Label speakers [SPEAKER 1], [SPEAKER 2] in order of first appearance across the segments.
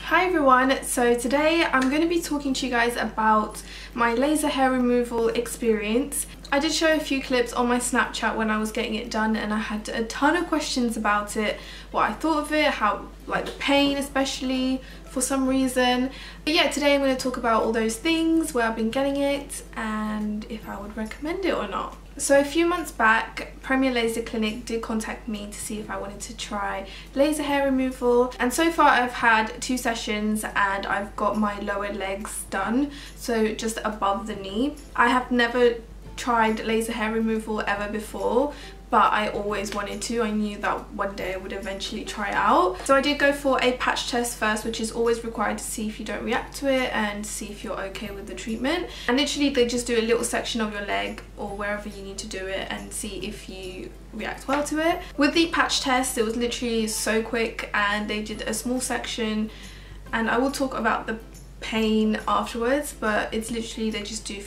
[SPEAKER 1] Hi everyone, so today I'm going to be talking to you guys about my laser hair removal experience. I did show a few clips on my Snapchat when I was getting it done and I had a ton of questions about it, what I thought of it, how, like the pain especially for some reason. But yeah, today I'm going to talk about all those things, where I've been getting it and if I would recommend it or not. So a few months back, Primate Laser Clinic did contact me to see if I wanted to try laser hair removal, and so far I've had 2 sessions and I've got my lower legs done, so just above the knee. I have never tried laser hair removal ever before, but I always wanted to. I knew that one day I would eventually try it out. So I did go for a patch test first, which is always required to see if you don't react to it and see if you're okay with the treatment. And literally they just do a little section of your leg or wherever you need to do it and see if you react well to it. With the patch test, it was literally so quick and they did a small section, and I will talk about the pain afterwards, but it's literally they just do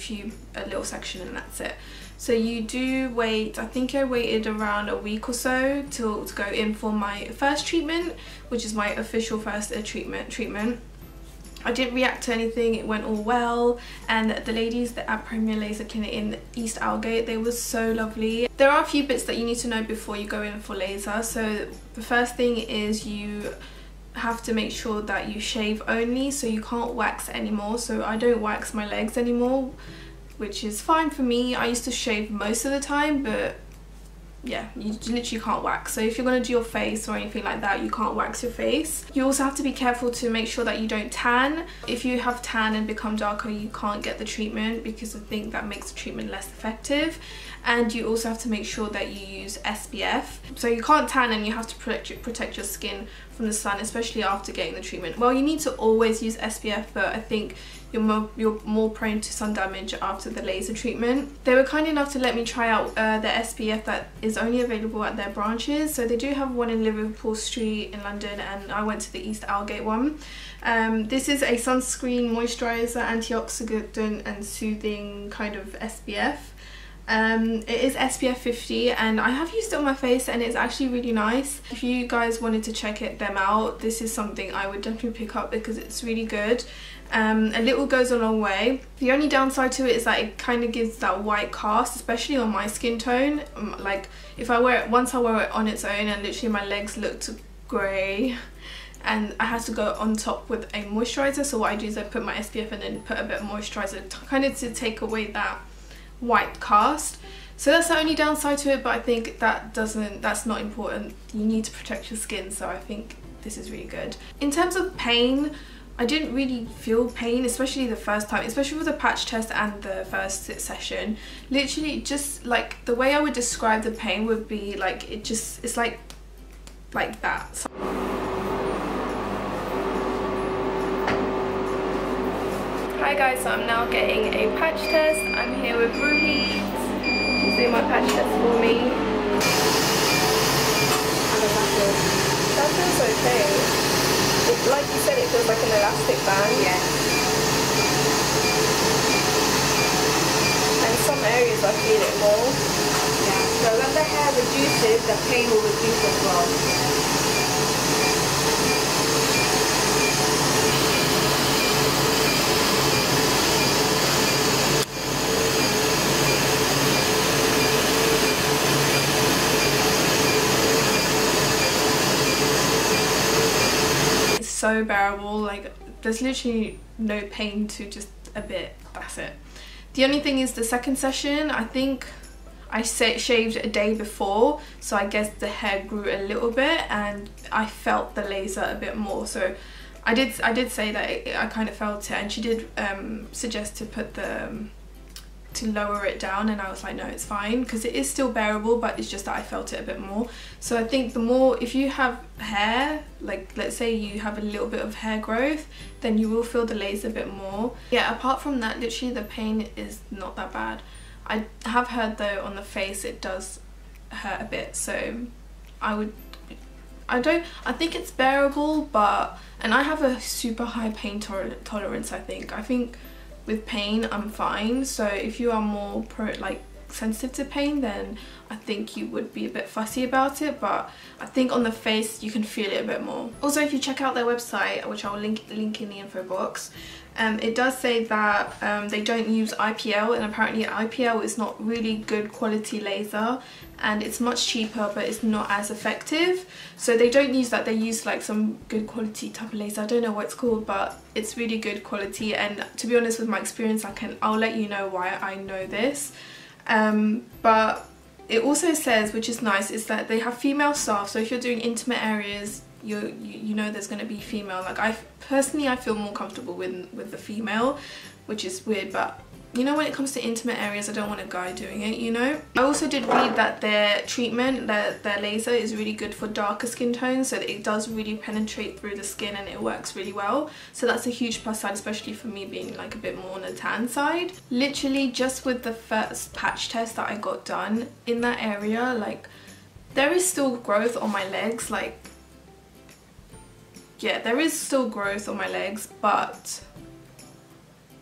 [SPEAKER 1] a little section and that's it. So you do wait, I think I waited around a week or so to go in for my first treatment, which is my official first treatment. I didn't react to anything, it went all well, and the ladies at Primate Laser Clinic in East Aldgate, they were so lovely. There are a few bits that you need to know before you go in for laser. So the first thing is you have to make sure that you shave only, so you can't wax anymore. So I don't wax my legs anymore, which is fine for me. I used to shave most of the time, but yeah, you literally can't wax. So if you're going to do your face or anything like that, you can't wax your face. You also have to be careful to make sure that you don't tan. If you have tan and become darker, you can't get the treatment because I think that makes the treatment less effective. And you also have to make sure that you use SPF. So you can't tan and you have to protect your skin from the sun, especially after getting the treatment. Well, you need to always use SPF, but I think you're more prone to sun damage after the laser treatment. They were kind enough to let me try out the SPF that is only available at their branches. So they do have one in Liverpool Street in London, and I went to the East Aldgate one. This is a sunscreen, moisturizer, antioxidant and soothing kind of SPF. It is SPF 50 and I have used it on my face and it's actually really nice. If you guys wanted to check them out, this is something I would definitely pick up because it's really good. A little goes a long way. The only downside to it is that it kind of gives that white cast, especially on my skin tone. Like if I wear it, once I wear it on its own, and literally my legs looked grey and I had to go on top with a moisturizer. So what I do is I put my SPF and then put a bit of moisturizer kind of to take away that white cast. So that's the only downside to it, but I think that's not important. You need to protect your skin, so I think this is really good. In terms of pain, I didn't really feel pain, especially the first time, especially with the patch test and the first session. Literally just like the way I would describe the pain would be like it's like that. So hi guys, so I'm now getting a patch test. I'm here with Ruhi. She's doing my patch test for me. That feels okay. Like you said, it feels like an elastic band.
[SPEAKER 2] Yeah.
[SPEAKER 1] And some areas I feel it more.
[SPEAKER 2] Yeah. So when the hair reduces, the pain will reduce as well.
[SPEAKER 1] So bearable, like there's literally no pain to just a bit, that's it. The only thing is the second session, I think I shaved a day before, so I guess the hair grew a little bit and I felt the laser a bit more. So I did say that I kind of felt it, and she did suggest to put to lower it down, and I was like, no, it's fine, because it is still bearable, but it's just that I felt it a bit more. So I think the more, if you have hair, like let's say you have a little bit of hair growth, then you will feel the laser a bit more. Yeah, apart from that, literally the pain is not that bad. I have heard though on the face it does hurt a bit, so I think it's bearable, but, and I have a super high pain tolerance. I think with pain I'm fine. So if you are more like sensitive to pain, then I think you would be a bit fussy about it, but I think on the face you can feel it a bit more. Also, if you check out their website, which I'll link in the info box, it does say that they don't use IPL, and apparently IPL is not really good quality laser, and it's much cheaper but it's not as effective. So they don't use that, they use like some good quality type of laser. I don't know what it's called, but it's really good quality, and to be honest, with my experience, I'll let you know why I know this. But it also says, which is nice, is that they have female staff, so if you're doing intimate areas, you know there's going to be female. Like I feel more comfortable with the female, which is weird, but you know, when it comes to intimate areas, I don't want a guy doing it, you know. I also did read that their treatment, their laser is really good for darker skin tones, so that it does really penetrate through the skin and it works really well. So that's a huge plus side, especially for me being like a bit more on the tan side. Literally just with the first patch test that I got done in that area, like there is still growth on my legs, like yeah, there is still growth on my legs, but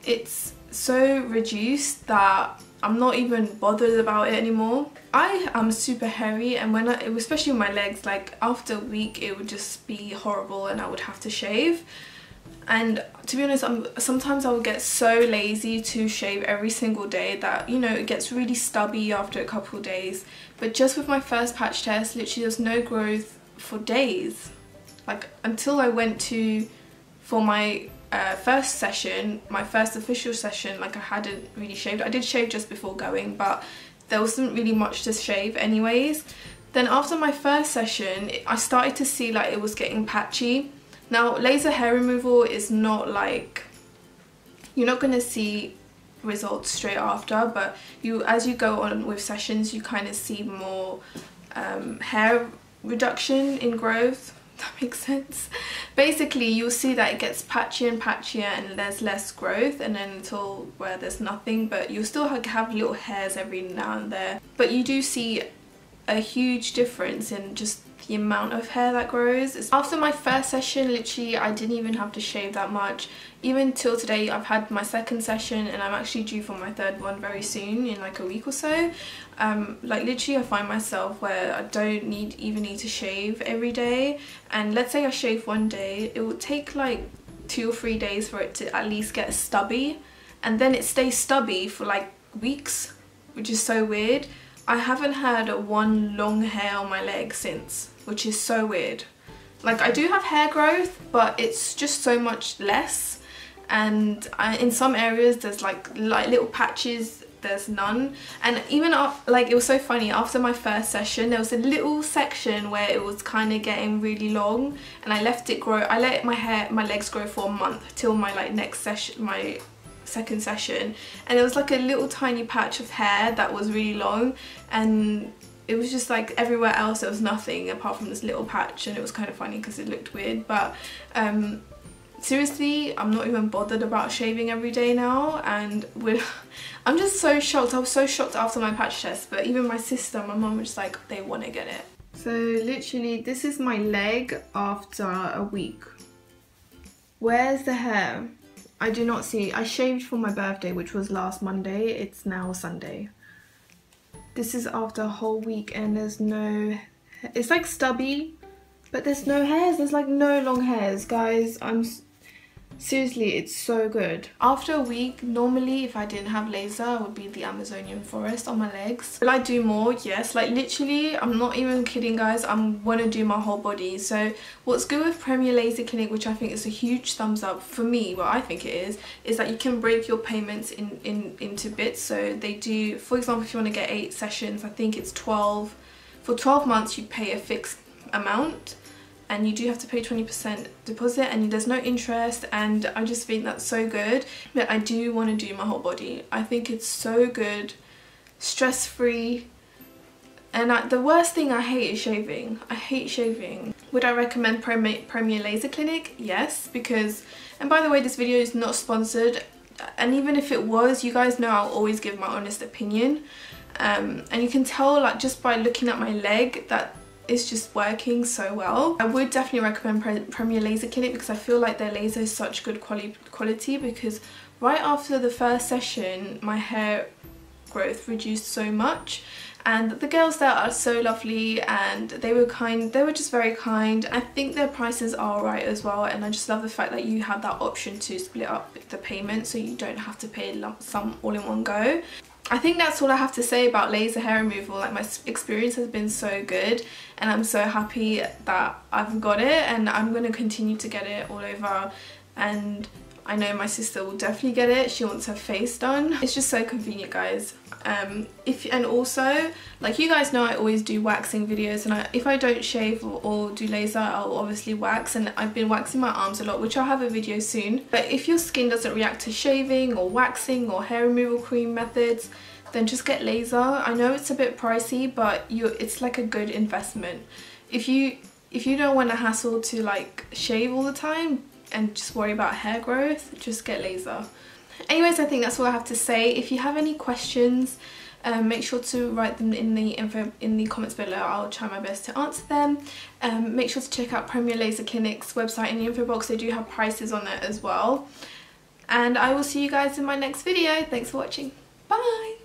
[SPEAKER 1] it's so reduced that I'm not even bothered about it anymore. I am super hairy, and especially with my legs, like after a week it would just be horrible and I would have to shave. And to be honest, sometimes I would get so lazy to shave every single day that, you know, it gets really stubby after a couple of days. But just with my first patch test, literally there's no growth for days. Like until I went for my first session, my first official session, like I hadn't really shaved. I did shave just before going, but there wasn't really much to shave anyways. Then after my first session, I started to see like it was getting patchy. Now laser hair removal is not like, you're not going to see results straight after, but as you go on with sessions, you kind of see more hair reduction in growth. That makes sense. Basically, you'll see that it gets patchier and patchier and there's less growth, and then until where there's nothing, but you'll still have little hairs every now and there. But you do see a huge difference in just the amount of hair that grows. After my first session, literally I didn't even have to shave that much. Even till today, I've had my second session and I'm actually due for my third one very soon, in like a week or so. Like literally I find myself where I don't even need to shave every day, and let's say I shave one day, it will take like 2 or 3 days for it to at least get stubby, and then it stays stubby for like weeks, which is so weird. I haven't had one long hair on my leg since, which is so weird. Like I do have hair growth, but it's just so much less, and in some areas there's like little patches, there's none. And even like, it was so funny, after my first session there was a little section where it was kind of getting really long, and I let my legs grow for a month till my like next session, my second session, and it was like a little tiny patch of hair that was really long, and it was just like everywhere else there was nothing apart from this little patch, and it was kind of funny because it looked weird. But seriously, I'm not even bothered about shaving every day now, and I'm just so shocked. I was so shocked after my patch test, but even my sister, my mum was just like, they want to get it. So literally this is my leg after a week. Where's the hair? I do not see. I shaved for my birthday, which was last Monday. It's now Sunday. This is after a whole week and there's no... It's like stubby, but there's no hairs. There's like no long hairs, guys. Seriously, it's so good. After a week, normally if I didn't have laser, it would be the Amazonian forest on my legs. Will I do more? Yes. Like literally, I'm not even kidding, guys. I want to do my whole body. So what's good with Premier Laser Clinic, which I think is a huge thumbs up for me, what I think it is that you can break your payments into bits. So they do, for example, if you want to get 8 sessions, I think it's 12. For 12 months, you pay a fixed amount, and you do have to pay 20% deposit, and there's no interest, and I just think that's so good. But I do want to do my whole body. I think it's so good, stress-free, and the worst thing I hate is shaving. I hate shaving. Would I recommend Premier Laser Clinic? Yes, because, and by the way, this video is not sponsored, and even if it was, you guys know I'll always give my honest opinion, and you can tell like just by looking at my leg that it's just working so well. I would definitely recommend Premier Laser Clinic because I feel like their laser is such good quality, because right after the first session my hair growth reduced so much. And the girls there are so lovely, and they were kind, they were just very kind. I think their prices are right as well, and I just love the fact that you have that option to split up the payment so you don't have to pay a lump sum all in one go. I think that's all I have to say about laser hair removal. Like, my experience has been so good, and I'm so happy that I've got it, and I'm going to continue to get it all over. And I know my sister will definitely get it. She wants her face done. It's just so convenient, guys. And also, like, you guys know I always do waxing videos, and if I don't shave or do laser, I'll obviously wax, and I've been waxing my arms a lot, which I'll have a video soon. But if your skin doesn't react to shaving or waxing or hair removal cream methods, then just get laser. I know it's a bit pricey, but it's like a good investment. If you don't want a hassle to like shave all the time and just worry about hair growth, just get laser. Anyways, I think that's all I have to say. If you have any questions, make sure to write them in the comments below. I'll try my best to answer them. Make sure to check out Primate Laser Clinic's website in the info box. They do have prices on there as well. And I will see you guys in my next video. Thanks for watching. Bye!